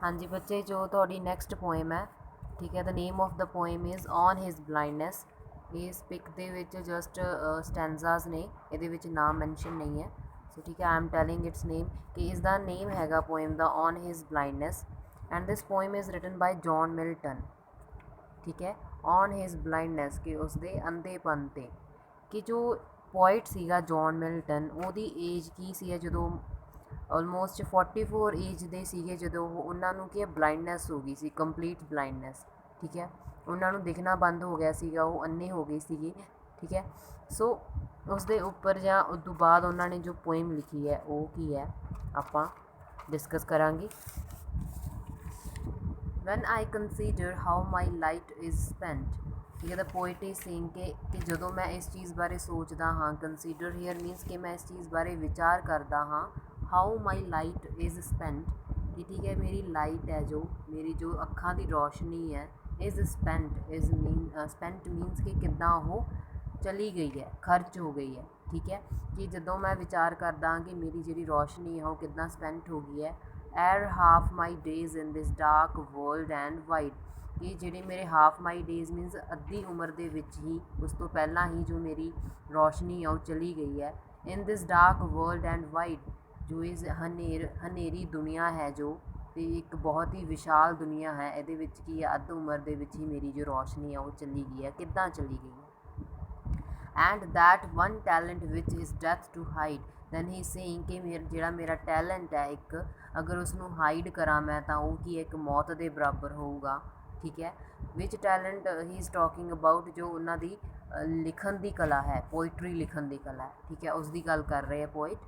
हाँ जी बच्चे, जो ਤੁਹਾਡੀ ਨੈਕਸਟ ਪੋਇਮ ਹੈ, ਠੀਕ ਹੈ। The name of the poem is on his blindness. ਇਸ ਪਿਕ ਦੇ ਵਿੱਚ ਜਸਟ ਸਟੈਂਜ਼ਾਸ ਨੇ, ਇਹਦੇ ਵਿੱਚ ਨਾਮ ਮੈਂਸ਼ਨ ਨਹੀਂ ਹੈ। ਸੋ ਠੀਕ ਹੈ, I am telling its name ਕਿ ਇਸ ਦਾ ਨੇਮ ਹੈਗਾ ਪੋਇਮ ਦਾ on his blindness, and this poem is written by John Milton. ਠੀਕ ਹੈ, ਔਨ ਹਿਜ਼ ਬਲਾਈਂਡਨੈਸ ਕਿ ਉਸਦੇ ਅੰਧੇਪਨ 'ਤੇ। ਕਿ ਜੋ ਪੋਇਟ ਸੀਗਾ ਜੌਨ ਮਿਲਟਨ, ਉਹਦੀ ਏਜ ਕੀ ਸੀ ਜਦੋਂ ਆਲਮੋਸਟ 44 ਏਜ ਦੇ ਸੀਗੇ ਜਦੋਂ ਉਹਨਾਂ ਨੂੰ ਕੀ ਬਲਾਈਂਡਨੈਸ ਹੋ ਗਈ ਸੀ, ਕੰਪਲੀਟ ਬਲਾਈਂਡਨੈਸ। ਠੀਕ ਹੈ, ਉਹਨਾਂ ਨੂੰ ਦਿਖਣਾ ਬੰਦ ਹੋ ਗਿਆ ਸੀਗਾ, ਉਹ ਅੰਨੇ ਹੋ ਗਏ ਸੀਗੇ। ਠੀਕ ਹੈ, ਸੋ ਉਸ ਦੇ ਉੱਪਰ ਜਾਂ ਉਸ ਤੋਂ ਬਾਅਦ ਉਹਨਾਂ ਨੇ ਜੋ ਪੋਇਮ ਲਿਖੀ ਹੈ ਉਹ ਕੀ ਹੈ ਆਪਾਂ ਡਿਸਕਸ ਕਰਾਂਗੇ। Van I consider how my light is spent. ਠੀਕ ਹੈ, ਦਾ ਪੋਇਟ ਇਜ਼ ਸੇਇੰਗ ਕਿ ਜਦੋਂ ਮੈਂ ਇਸ ਚੀਜ਼ ਬਾਰੇ ਸੋਚਦਾ ਹਾਂ, ਕੰਸੀਡਰ ਹੀਅਰ ਮੀਨਸ ਕਿ ਮੈਂ ਇਸ ਚੀਜ਼ ਬਾਰੇ ਵਿਚਾਰ ਕਰਦਾ ਹਾਂ, how my light is spent ਕਿ ਠੀਕ ਹੈ ਮੇਰੀ ਲਾਈਟ ਹੈ, ਜੋ ਮੇਰੀ ਜੋ ਅੱਖਾਂ ਦੀ ਰੋਸ਼ਨੀ ਹੈ, ਇਜ਼ ਸਪੈਂਟ ਸਪੈਂਟ ਮੀਨਸ ਕਿ ਕਿੱਦਾਂ ਉਹ ਚਲੀ ਗਈ ਹੈ, ਖਰਚ ਹੋ ਗਈ ਹੈ। ਠੀਕ ਹੈ, ਕਿ ਜਦੋਂ ਮੈਂ ਵਿਚਾਰ ਕਰਦਾ ਹਾਂ ਕਿ ਮੇਰੀ ਜਿਹੜੀ ਰੋਸ਼ਨੀ ਹੈ ਉਹ ਕਿੱਦਾਂ ਸਪੈਂਟ ਹੋ ਗਈ ਹੈ। Ere half my days in this dark world and wide. ਕਿ ਜਿਹੜੇ ਮੇਰੇ ਹਾਫ ਮਾਈ ਡੇਜ਼ ਮੀਨਸ ਅੱਧੀ ਉਮਰ ਦੇ ਵਿੱਚ ਹੀ, ਉਸ ਤੋਂ ਪਹਿਲਾਂ ਹੀ ਜੋ ਮੇਰੀ ਰੋਸ਼ਨੀ ਆ ਉਹ ਚਲੀ ਗਈ ਹੈ। ਇਨ this dark world and wide, ਜੋ ਇਸ ਹਨੇਰੀ ਦੁਨੀਆ ਹੈ, ਜੋ ਅਤੇ ਇੱਕ ਬਹੁਤ ਹੀ ਵਿਸ਼ਾਲ ਦੁਨੀਆ ਹੈ, ਇਹਦੇ ਵਿੱਚ ਕੀ ਹੈ ਅੱਧ ਉਮਰ ਦੇ ਵਿੱਚ ਹੀ ਮੇਰੀ ਜੋ ਰੋਸ਼ਨੀ ਆ ਉਹ ਚਲੀ ਗਈ ਹੈ, ਕਿੱਦਾਂ ਚਲੀ ਗਈ ਹੈ। And that one talent which is death to hide. Then he saying ਕਿ ਜਿਹੜਾ ਮੇਰਾ ਟੈਲੈਂਟ ਹੈ ਇੱਕ, ਅਗਰ ਉਸਨੂੰ ਹਾਈਡ ਕਰਾਂ ਮੈਂ ਤਾਂ ਉਹ ਕੀ ਇੱਕ ਮੌਤ ਦੇ ਬਰਾਬਰ ਹੋਊਗਾ। ਠੀਕ ਹੈ, which talent he is talking about, ਜੋ ਉਹਨਾਂ ਦੀ ਲਿਖਣ ਦੀ ਕਲਾ ਹੈ, ਪੋਇਟਰੀ ਲਿਖਣ ਦੀ ਕਲਾ ਹੈ। ਠੀਕ ਹੈ, ਉਸ ਦੀ ਗੱਲ ਕਰ ਰਹੇ ਹੈ poet.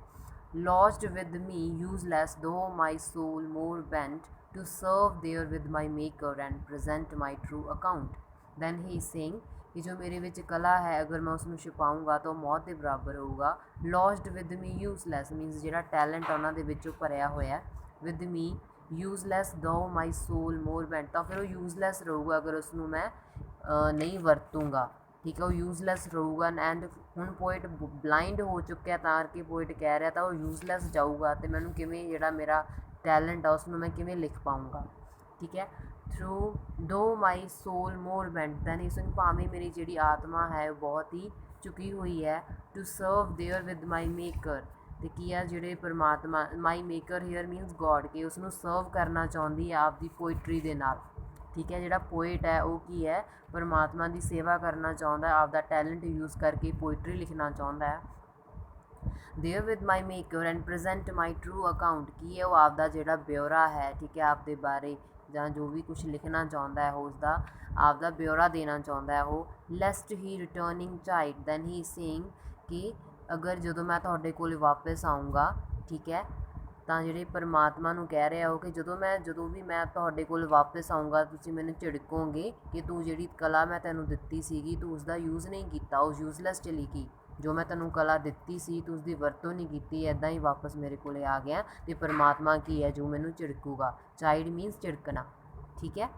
Lodged with me useless though my soul more bent to serve there with my maker and present my true account. Then he saying ਕਿ ਜੋ ਮੇਰੇ ਵਿੱਚ ਕਲਾ ਹੈ, ਅਗਰ ਮੈਂ ਉਸਨੂੰ ਛੁਪਾਊਂਗਾ ਤਾਂ ਉਹ ਮੌਤ ਦੇ ਬਰਾਬਰ ਹੋਊਗਾ। ਲੌਸਡ ਵਿਦ ਮੀ ਯੂਜ਼ਲੈਸ ਮੀਨਸ ਜਿਹੜਾ ਟੈਲੈਂਟ ਉਹਨਾਂ ਦੇ ਵਿੱਚੋਂ ਭਰਿਆ ਹੋਇਆ, with me useless though my soul more bent, ਤਾਂ ਫਿਰ ਉਹ ਯੂਜ਼ਲੈਸ ਰਹੂਗਾ ਅਗਰ ਉਸਨੂੰ ਮੈਂ ਨਹੀਂ ਵਰਤੂੰਗਾ। ਠੀਕ ਹੈ, ਉਹ ਯੂਜ਼ਲੈਸ ਰਹੂਗਾ। ਐਂਡ ਹੁਣ ਪੋਇਟ ਬਲਾਈਂਡ ਹੋ ਚੁੱਕਿਆ ਤਾਂ ਕਿ ਪੋਇਟ ਕਹਿ ਰਿਹਾ ਤਾਂ ਉਹ ਯੂਜ਼ਲੈਸ ਜਾਊਗਾ, ਅਤੇ ਮੈਨੂੰ ਕਿਵੇਂ ਜਿਹੜਾ ਮੇਰਾ ਟੈਲੈਂਟ ਆ ਉਸਨੂੰ ਮੈਂ ਕਿਵੇਂ ਲਿਖ ਪਾਊਂਗਾ। ਠੀਕ ਹੈ, ਥਰੂ ਦੋ my soul more bent, then ਇਸ ਨੂੰ ਭਾਵੇਂ ਮੇਰੀ ਜਿਹੜੀ ਆਤਮਾ ਹੈ ਉਹ ਬਹੁਤ ਹੀ ਝੁਕੀ ਹੋਈ ਹੈ, to serve there with my maker, ਅਤੇ ਕੀ ਆ ਜਿਹੜੇ ਪਰਮਾਤਮਾ, my maker here means god, ਕਿ ਉਸਨੂੰ ਸਰਵ ਕਰਨਾ ਚਾਹੁੰਦੀ ਹੈ ਆਪਦੀ ਪੋਇਟਰੀ ਦੇ ਨਾਲ। ਠੀਕ ਹੈ, ਜਿਹੜਾ ਪੋਇਟ ਹੈ ਉਹ ਕੀ ਹੈ ਪਰਮਾਤਮਾ ਦੀ ਸੇਵਾ ਕਰਨਾ ਚਾਹੁੰਦਾ, ਆਪਦਾ ਟੈਲੈਂਟ ਯੂਜ਼ ਕਰਕੇ ਪੋਇਟਰੀ ਲਿਖਣਾ ਚਾਹੁੰਦਾ ਹੈ। There with my maker and present my true account, ਕੀ ਹੈ ਉਹ ਆਪਦਾ ਜਿਹੜਾ ਬਿਊਰਾ ਹੈ, ਠੀਕ ਹੈ, ਆਪਦੇ ਬਾਰੇ ਜਾਂ ਜੋ ਵੀ ਕੁਛ ਲਿਖਣਾ ਚਾਹੁੰਦਾ ਹੈ ਉਸਦਾ ਆਪਦਾ ਬਿਊਰਾ ਦੇਣਾ ਚਾਹੁੰਦਾ ਹੈ ਉਹ। ਲੈਸਟ ਹੀ ਰਿਟਰਨਿੰਗ ਚਾਈਡ, ਦੈਨ ਹੀ ਸੇਇੰਗ ਕਿ ਅਗਰ ਜਦੋਂ ਮੈਂ ਤੁਹਾਡੇ ਕੋਲ ਵਾਪਸ ਆਊਂਗਾ, ਠੀਕ ਹੈ, ਤਾਂ ਜਿਹੜੇ ਪਰਮਾਤਮਾ ਨੂੰ ਕਹਿ ਰਿਹਾ ਹੋ ਕਿ ਜਦੋਂ ਵੀ ਮੈਂ ਤੁਹਾਡੇ ਕੋਲ ਵਾਪਸ ਆਊਂਗਾ ਤੁਸੀਂ ਮੈਨੂੰ ਝਿੜਕੋਗੇ ਕਿ ਤੂੰ ਜਿਹੜੀ ਕਲਾ ਮੈਂ ਤੈਨੂੰ ਦਿੱਤੀ ਸੀਗੀ ਤੂੰ ਉਸਦਾ ਯੂਜ਼ ਨਹੀਂ ਕੀਤਾ, ਉਹ ਯੂਜ਼ਲੈਸ ਚਲੀ ਗਈ। ਜੋ ਮੈਂ ਤੈਨੂੰ ਕਲਾ ਦਿੱਤੀ ਸੀ ਤੂੰ ਉਸਦੀ ਵਰਤੋਂ ਨਹੀਂ ਕੀਤੀ, ਇੱਦਾਂ ਹੀ ਵਾਪਸ ਮੇਰੇ ਕੋਲ ਆ ਗਿਆ, ਅਤੇ ਪਰਮਾਤਮਾ ਕੀ ਹੈ ਜੋ ਮੈਨੂੰ ਝਿੜਕੂਗਾ। ਚਾਈਡ ਮੀਨਸ ਝਿੜਕਣਾ। ਠੀਕ ਹੈ,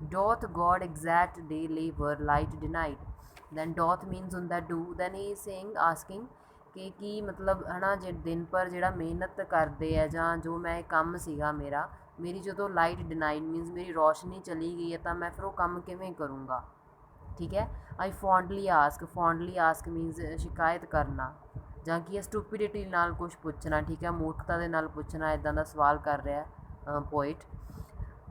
doth God exact day labour light denied, then doth means ਹੁੰਦਾ do, then he saying asking ਕਿ ਕੀ ਮਤਲਬ ਹੈ ਨਾ, ਜੇ ਦਿਨ ਪਰ ਜਿਹੜਾ ਮਿਹਨਤ ਕਰਦੇ ਆ ਜਾਂ ਜੋ ਮੈਂ ਕੰਮ ਸੀਗਾ ਮੇਰੀ ਜਦੋਂ ਲਾਈਟ ਡਿਨਾਈਡ ਮੀਨਸ ਮੇਰੀ ਰੋਸ਼ਨੀ ਚਲੀ ਗਈ ਹੈ ਤਾਂ ਮੈਂ ਫਿਰ ਉਹ ਕੰਮ ਕਿਵੇਂ ਕਰੂੰਗਾ। ਠੀਕ ਹੈ, ਆਈ ਫੌਂਡਲੀ ਆਸਕ ਮੀਨਸ ਸ਼ਿਕਾਇਤ ਕਰਨਾ, ਜਾਂ ਕੀ ਹੈ ਸਟੂਪਿਡਿਟੀ ਨਾਲ ਕੁਛ ਪੁੱਛਣਾ। ਠੀਕ ਹੈ, ਮੂਰਖਤਾ ਦੇ ਨਾਲ ਪੁੱਛਣਾ, ਇੱਦਾਂ ਦਾ ਸਵਾਲ ਕਰ ਰਿਹਾ poet.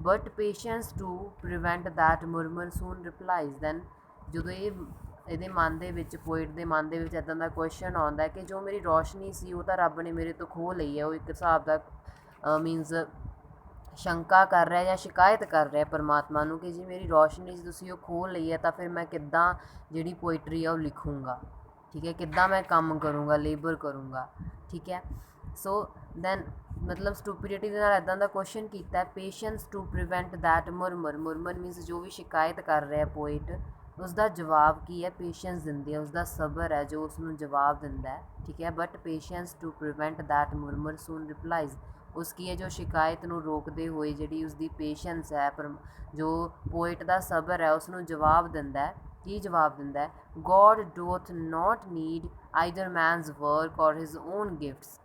But patience to prevent that murmur soon replies, then ਜਦੋਂ ਇਹਦੇ ਮਨ ਦੇ ਵਿੱਚ, ਪੋਇਟ ਦੇ ਮਨ ਦੇ ਵਿੱਚ ਇੱਦਾਂ ਦਾ ਕੁਐਸਚਨ ਆਉਂਦਾ ਕਿ ਜੋ ਮੇਰੀ ਰੋਸ਼ਨੀ ਸੀ ਉਹ ਤਾਂ ਰੱਬ ਨੇ ਮੇਰੇ ਤੋਂ ਖੋਹ ਲਈ ਹੈ। ਉਹ ਇੱਕ ਹਿਸਾਬ ਦਾ ਮੀਨਸ ਸ਼ੰਕਾ ਕਰ ਰਿਹਾ ਜਾਂ ਸ਼ਿਕਾਇਤ ਕਰ ਰਿਹਾ ਪਰਮਾਤਮਾ ਨੂੰ ਕਿ ਜੇ ਮੇਰੀ ਰੋਸ਼ਨੀ ਸੀ ਤੁਸੀਂ ਉਹ ਖੋਹ ਲਈ ਹੈ, ਤਾਂ ਫਿਰ ਮੈਂ ਕਿੱਦਾਂ ਜਿਹੜੀ ਪੋਇਟਰੀ ਆ ਉਹ ਲਿਖੂੰਗਾ। ਠੀਕ ਹੈ, ਕਿੱਦਾਂ ਮੈਂ ਕੰਮ ਕਰੂੰਗਾ, ਲੇਬਰ ਕਰੂੰਗਾ। ਠੀਕ ਹੈ, ਸੋ ਦੈਨ ਮਤਲਬ ਸਟੂਪਿਡਿਟੀ ਦੇ ਨਾਲ ਇੱਦਾਂ ਦਾ ਕੁਐਸਚਨ ਕੀਤਾ। Patience to prevent that murmur means ਜੋ ਵੀ ਸ਼ਿਕਾਇਤ ਕਰ ਰਿਹਾ ਪੋਇਟ ਉਸਦਾ ਜਵਾਬ ਕੀ ਹੈ, ਪੇਸ਼ੈਂਸ ਦਿੰਦੀ ਹੈ, ਉਸਦਾ ਸਬਰ ਹੈ ਜੋ ਉਸਨੂੰ ਜਵਾਬ ਦਿੰਦਾ ਹੈ। ਠੀਕ ਹੈ, but patience to prevent that murmur soon replies, ਉਸ ਕੀ ਹੈ ਜੋ ਸ਼ਿਕਾਇਤ ਨੂੰ ਰੋਕਦੇ ਹੋਏ ਜਿਹੜੀ ਉਸਦੀ ਪੇਸ਼ੈਂਸ ਹੈ, ਪਰ ਜੋ ਪੋਇਟ ਦਾ ਸਬਰ ਹੈ ਉਸਨੂੰ ਜਵਾਬ ਦਿੰਦਾ ਹੈ। ਕੀ ਜਵਾਬ ਦਿੰਦਾ ਹੈ, God doth not need either man's work or his own gifts,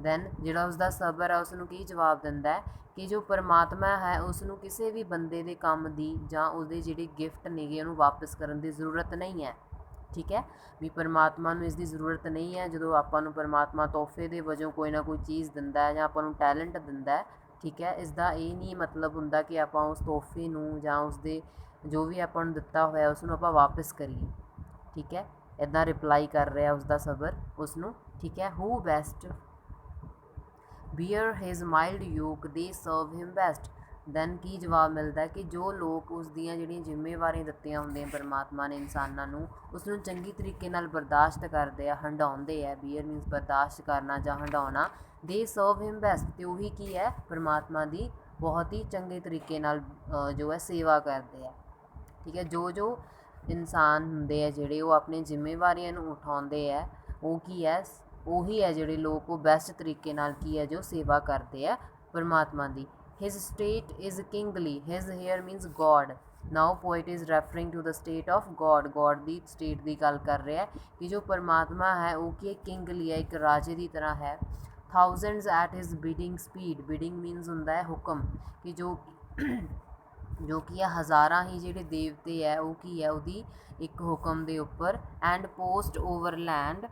then ਜਿਹੜਾ ਉਸਦਾ ਸਬਰ ਹੈ ਉਸਨੂੰ ਕੀ ਜਵਾਬ ਦਿੰਦਾ ਹੈ ਕਿ ਜੋ ਪਰਮਾਤਮਾ ਹੈ ਉਸਨੂੰ ਕਿਸੇ ਵੀ ਬੰਦੇ ਦੇ ਕੰਮ ਦੀ ਜਾਂ ਉਹਦੇ ਜਿਹੜੇ ਗਿਫਟ ਨੇਗੇ ਉਹਨੂੰ ਵਾਪਸ ਕਰਨ ਦੀ ਜ਼ਰੂਰਤ ਨਹੀਂ ਹੈ। ਠੀਕ ਹੈ, ਵੀ ਪਰਮਾਤਮਾ ਨੂੰ ਇਸ ਦੀ ਜ਼ਰੂਰਤ ਨਹੀਂ ਹੈ। ਜਦੋਂ ਆਪਾਂ ਨੂੰ ਪਰਮਾਤਮਾ ਤੋਹਫੇ ਦੇ ਵਜੋਂ ਕੋਈ ਨਾ ਕੋਈ ਚੀਜ਼ ਦਿੰਦਾ ਹੈ ਜਾਂ ਆਪਾਂ ਨੂੰ ਟੈਲੈਂਟ ਦਿੰਦਾ ਹੈ, ਠੀਕ ਹੈ, ਇਸ ਦਾ ਇਹ ਨਹੀਂ ਮਤਲਬ ਹੁੰਦਾ ਕਿ ਆਪਾਂ ਉਸ ਤੋਹਫੇ ਨੂੰ ਜਾਂ ਉਸਦੇ ਜੋ ਵੀ ਆਪਾਂ ਨੂੰ ਦਿੱਤਾ ਹੋਇਆ ਉਸਨੂੰ ਆਪਾਂ ਵਾਪਸ ਕਰੀਏ। ਠੀਕ ਹੈ, ਇੱਦਾਂ ਰਿਪਲਾਈ ਕਰ ਰਿਹਾ ਉਸਦਾ ਸਬਰ ਉਸਨੂੰ। ਠੀਕ ਹੈ, who best bear his mild yoke they serve him best. Then ਕੀ ਜਵਾਬ ਮਿਲਦਾ ਕਿ ਜੋ ਲੋਕ ਉਸ ਦੀਆਂ ਜਿਹੜੀਆਂ ਜ਼ਿੰਮੇਵਾਰੀਆਂ ਦਿੱਤੀਆਂ ਹੁੰਦੀਆਂ ਪਰਮਾਤਮਾ ਨੇ ਇਨਸਾਨਾਂ ਨੂੰ, ਉਸਨੂੰ ਚੰਗੀ ਤਰੀਕੇ ਨਾਲ ਬਰਦਾਸ਼ਤ ਕਰਦੇ ਆ, ਹੰਡਾਉਂਦੇ ਆ। ਬੀਅਰ ਮੀਨਸ ਬਰਦਾਸ਼ਤ ਕਰਨਾ ਜਾਂ ਹੰਡਾਉਣਾ। ਦੇ ਸਰਵ ਹਿਮ ਬੈਸਟ, ਅਤੇ ਉਹੀ ਕੀ ਹੈ, ਪਰਮਾਤਮਾ ਦੀ ਬਹੁਤ ਹੀ ਚੰਗੇ ਤਰੀਕੇ ਨਾਲ ਜੋ ਹੈ ਸੇਵਾ ਕਰਦੇ ਆ। ਠੀਕ ਹੈ, ਜੋ ਇਨਸਾਨ ਹੁੰਦੇ ਆ ਜਿਹੜੇ ਉਹ ਆਪਣੀ ਜ਼ਿੰਮੇਵਾਰੀਆਂ ਨੂੰ ਉਠਾਉਂਦੇ ਆ, ਉਹ ਕੀ ਹੈ, ਉਹੀ ਹੈ ਜਿਹੜੇ ਲੋਕ ਉਹ ਬੈਸਟ ਤਰੀਕੇ ਨਾਲ ਕੀ ਹੈ ਜੋ ਸੇਵਾ ਕਰਦੇ ਆ ਪਰਮਾਤਮਾ ਦੀ। His state is kingly, his here means God. Now poet is referring to the state of God, God ਦੀ ਸਟੇਟ ਦੀ ਗੱਲ ਕਰ ਰਿਹਾ ਕਿ ਜੋ ਪਰਮਾਤਮਾ ਹੈ ਉਹ ਕੀ ਕਿੰਗਲੀ ਹੈ, ਇੱਕ ਰਾਜੇ ਦੀ ਤਰ੍ਹਾਂ ਹੈ। Thousands at his bidding speed, bidding means ਹੁੰਦਾ ਹੈ ਹੁਕਮ, ਕਿ ਜੋ ਕੀ ਹੈ ਹਜ਼ਾਰਾਂ ਹੀ ਜਿਹੜੇ ਦੇਵਤੇ ਹੈ ਉਹ ਕੀ ਹੈ ਉਹਦੀ ਇੱਕ ਹੁਕਮ ਦੇ ਉੱਪਰ। And post over land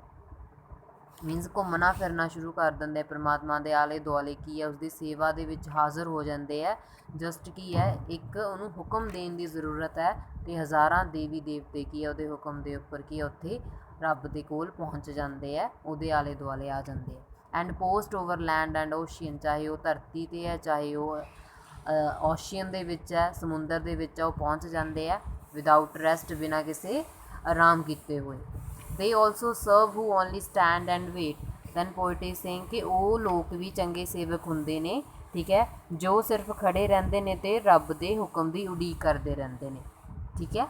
means ਘੁੰਮਣਾ ਫਿਰਨਾ ਸ਼ੁਰੂ ਕਰ ਦਿੰਦੇ ਪਰਮਾਤਮਾ ਦੇ ਆਲੇ ਦੁਆਲੇ, ਕੀ ਹੈ ਉਸਦੀ ਸੇਵਾ ਦੇ ਵਿੱਚ ਹਾਜ਼ਰ ਹੋ ਜਾਂਦੇ ਹੈ। ਜਸਟ ਕੀ ਹੈ ਇੱਕ ਉਹਨੂੰ ਹੁਕਮ ਦੇਣ ਦੀ ਜ਼ਰੂਰਤ ਹੈ ਅਤੇ ਹਜ਼ਾਰਾਂ ਦੇਵੀ ਦੇਵਤੇ ਕੀ ਹੈ ਉਹਦੇ ਹੁਕਮ ਦੇ ਉੱਪਰ ਕੀ ਹੈ ਉੱਥੇ ਰੱਬ ਦੇ ਕੋਲ ਪਹੁੰਚ ਜਾਂਦੇ ਹੈ, ਉਹਦੇ ਆਲੇ ਦੁਆਲੇ ਆ ਜਾਂਦੇ ਹੈ। And post over land and ocean, ਚਾਹੇ ਉਹ ਧਰਤੀ 'ਤੇ ਹੈ ਚਾਹੇ ਉਹ ਓਸ਼ੀਅਨ ਦੇ ਵਿੱਚ ਹੈ, ਸਮੁੰਦਰ ਦੇ ਵਿੱਚ ਉਹ ਪਹੁੰਚ ਜਾਂਦੇ ਆ ਵਿਦਾਊਟ ਰੈਸਟ, ਬਿਨਾਂ ਕਿਸੇ ਆਰਾਮ ਕੀਤੇ ਹੋਏ। They also serve who only stand and wait. Then poet is saying ਕਿ ਉਹ ਲੋਕ ਵੀ ਚੰਗੇ ਸੇਵਕ ਹੁੰਦੇ ਨੇ, ਠੀਕ ਹੈ, ਜੋ ਸਿਰਫ ਖੜੇ ਰਹਿੰਦੇ ਨੇ ਅਤੇ ਰੱਬ ਦੇ ਹੁਕਮ ਦੀ ਉਡੀਕ ਕਰਦੇ ਰਹਿੰਦੇ ਨੇ। ਠੀਕ ਹੈ,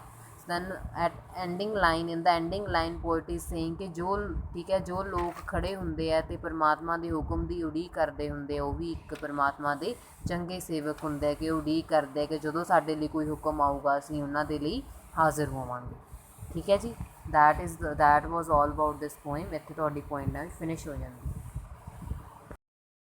then at ending line, in the ending line poet is saying ਕਿ ਜੋ ਠੀਕ ਹੈ ਜੋ ਲੋਕ ਖੜੇ ਹੁੰਦੇ ਆ ਅਤੇ ਪਰਮਾਤਮਾ ਦੇ ਹੁਕਮ ਦੀ ਉਡੀਕ ਕਰਦੇ ਹੁੰਦੇ ਆ, ਉਹ ਵੀ ਇੱਕ ਪਰਮਾਤਮਾ ਦੇ ਚੰਗੇ ਸੇਵਕ ਹੁੰਦੇ ਆ ਕਿ ਉਡੀਕ ਕਰਦੇ ਆ ਕਿ ਜਦੋਂ ਸਾਡੇ ਲਈ ਕੋਈ ਹੁਕਮ ਆਊਗਾ ਅਸੀਂ ਉਹਨਾਂ ਦੇ ਲਈ ਹਾਜ਼ਰ ਹੋਵਾਂਗੇ। ਠੀਕ ਹੈ ਜੀ, that was all about this poem। ਇੱਥੇ ਤੁਹਾਡੀ ਪੋਇੰਟ ਨਾਲ ਫਿਨਿਸ਼ ਹੋ ਜਾਂਦੀ।